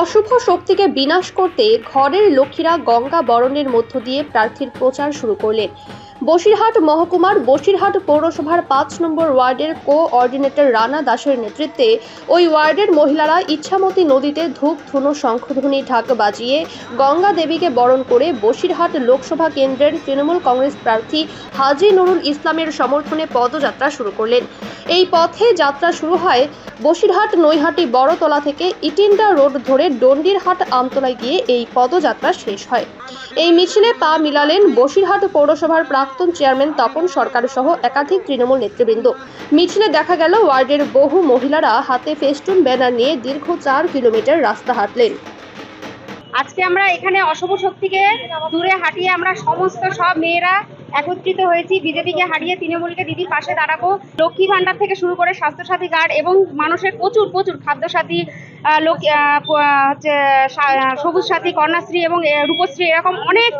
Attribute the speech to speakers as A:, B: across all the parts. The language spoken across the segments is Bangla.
A: অশুভ শক্তিকে বিনাশ করতে ঘরের লক্ষ্মীরা গঙ্গা বরণের মধ্য দিয়ে প্রার্থীর প্রচার শুরু করলেন। বসিরহাট মহকুমার বসিরহাট পৌরসভার ৫ নম্বর ওয়ার্ডের কোঅর্ডিনেটর রানা দাসের নেতৃত্বে ওই ওয়ার্ডের মহিলারা ইচ্ছামতি নদীতে ধূপ ধুনো শঙ্খধ্বনি ঢাক বাজিয়ে গঙ্গা দেবীকে বরণ করে বসিরহাট লোকসভা কেন্দ্রের তৃণমূল কংগ্রেস প্রার্থী হাজী নুরুল ইসলামের সমর্থনে পদযাত্রা শুরু করলেন। এই পথে যাত্রা শুরু হয় বসিরহাট নৈহাটি বড়তলা থেকে ইটিন্ডা রোড ধরে ডন্ডিরহাট আমতলায় গিয়ে এই পদযাত্রা শেষ হয়। এই মিছিলে পা মিলালেন বসিরহাট পৌরসভার প্রাক্তন চেয়ারম্যান তপন সরকার সহ একাধিক তৃণমূল নেতৃবৃন্দ। মিছিলে দেখা গেল ওয়ার্ডের বহু মহিলারা হাতে ফেস্টুন ব্যানার নিয়ে দীর্ঘ ৪ কিলোমিটার রাস্তা হাঁটলেন।
B: আজকে আমরা এখানে অশুভ শক্তিকে দূরে হাঁটিয়ে আমরা সমস্ত সব মেয়েরা একত্রিত হয়েছি। বিজেপিকে হারিয়ে তৃণমূলকে দিদির পাশে দাঁড়াবো। লক্ষ্মী ভাণ্ডার থেকে শুরু করে স্বাস্থ্যসাথী কার্ড এবং মানুষের প্রচুর খাদ্যসাথী, সবুজ সাথী, কন্যাশ্রী এবং রূপশ্রী, এরকম অনেক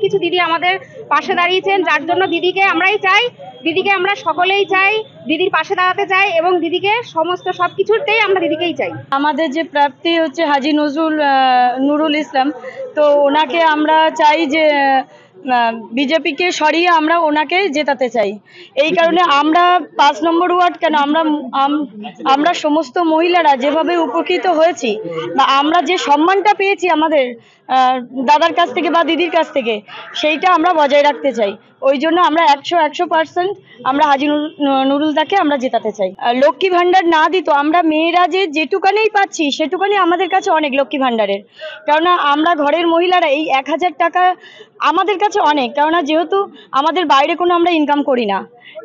B: কিছু দিদি আমাদের পাশে দাঁড়িয়েছেন, যার জন্য দিদিকে আমরাই চাই, দিদিকে আমরা সকলেই চাই, দিদির পাশে দাঁড়াতে চাই এবং দিদিকে সমস্ত সব কিছুতেই আমরা দিদিকেই চাই।
C: আমাদের যে প্রার্থী হচ্ছে হাজী নুরুল ইসলাম, তো ওনাকে আমরা চাই যে বিজেপিকে সরিয়ে আমরা ওনাকে জেতাতে চাই। এই কারণে আমরা ৫ নম্বর ওয়ার্ড কেন, আমরা সমস্ত মহিলারা যেভাবে উপকৃত হয়েছি বা আমরা যে সম্মানটা পেয়েছি আমাদের দাদার কাছ থেকে বা দিদির কাছ থেকে, সেইটা আমরা বজায় রাখতে চাই। ওই জন্য আমরা 100% আমরা হাজী নুরুলদাকে আমরা জেতাতে চাই। লক্ষ্মী ভাণ্ডার না দিত, আমরা মেয়েরা যেটুকানেই পাচ্ছি সেটুকানি আমাদের কাছে অনেক লক্ষ্মী ভাণ্ডারের। কেননা আমরা ঘরের মহিলারা এই ১,০০০ টাকা আমাদের কাছে অনেক, কেননা যেহেতু আমাদের বাইরে কোনো আমরা ইনকাম করি না,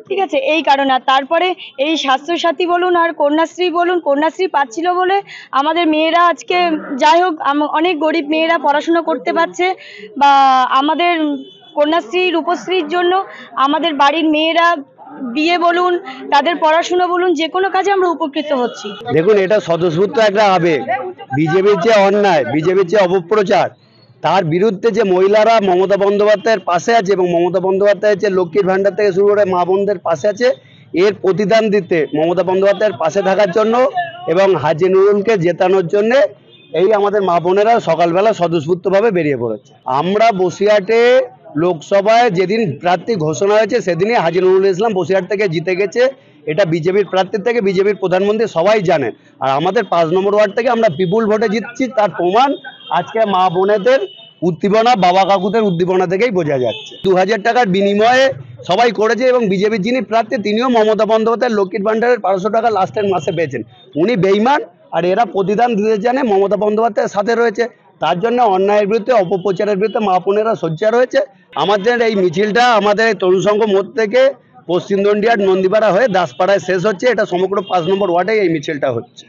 C: ঠিক আছে, এই কারণে। তারপরে এই স্বাস্থ্যসাথী বলুন আর কন্যাশ্রী বলুন, কন্যাশ্রী পাচ্ছিল বলে আমাদের মেয়েরা আজকে যাই হোক অনেক গরিব মেয়েরা পড়াশুনো করতে পারছে, বা আমাদের কন্যাশ্রী রূপশ্রীর জন্য আমাদের বাড়ির মেয়েরা বিয়ে বলুন, তাদের পড়াশুনো বলুন, যে কোনো কাজে আমরা উপকৃত হচ্ছি।
D: দেখুন, এটা স্বতঃস্ফূর্ত একটা আবেগ। বিজেপির যে অন্যায়, বিজেপির যে অপপ্রচার, তার বিরুদ্ধে যে মহিলারা মমতা বন্দ্যোপাধ্যায়ের পাশে আছে এবং মমতা বন্দ্যোপাধ্যায়ের যে লক্ষ্মীর ভাণ্ডার থেকে শুরু করে মা বোনদের পাশে আছে, এর প্রতিদান দিতে মমতা বন্দ্যোপাধ্যায়ের পাশে থাকার জন্য এবং হাজী নুরুলকে জেতানোর জন্য এই আমাদের মা বোনেরা সকালবেলা স্বতঃস্ফূর্তভাবে বেরিয়ে পড়েছে। আমরা বসিরহাটে লোকসভায় যেদিন প্রার্থী ঘোষণা হয়েছে সেদিনই হাজী নুরুল ইসলাম বসিরহাট থেকে জিতে গেছে। এটা বিজেপির প্রার্থীর থেকে বিজেপির প্রধানমন্ত্রী সবাই জানেন। আর আমাদের ৫ নম্বর ওয়ার্ড থেকে আমরা বিপুল ভোটে জিতছি, তার প্রমাণ আজকে মা বোনেদের উদ্দীপনা, বাবা কাকুদের উদ্দীপনা থেকেই বোঝা যাচ্ছে। ২,০০০ টাকার বিনিময়ে সবাই করেছে এবং বিজেপির যিনি প্রার্থী তিনিও মমতা বন্দ্যোপাধ্যায়ের লক্ষ্মীর ভাণ্ডারের ১২০০ টাকা লাস্টের মাসে পেয়েছেন। উনি বেইমান, আর এরা প্রতিদান দিতে জানে, মমতা বন্দ্যোপাধ্যায়ের সাথে রয়েছে। তার জন্য অন্যায়ের বিরুদ্ধে, অপপ্রচারের বিরুদ্ধে মা বোনেরা সোচ্চার হয়েছে। আমাদের এই মিছিলটা আমাদের তরুণ সংঘ মোড় থেকে পশ্চিম দন্ডিয়ার নন্দীপাড়া হয়ে দাসপাড়ায় শেষ হচ্ছে। এটা সমগ্র ৫ নম্বর ওয়ার্ডে এই মিছিলটা হচ্ছে।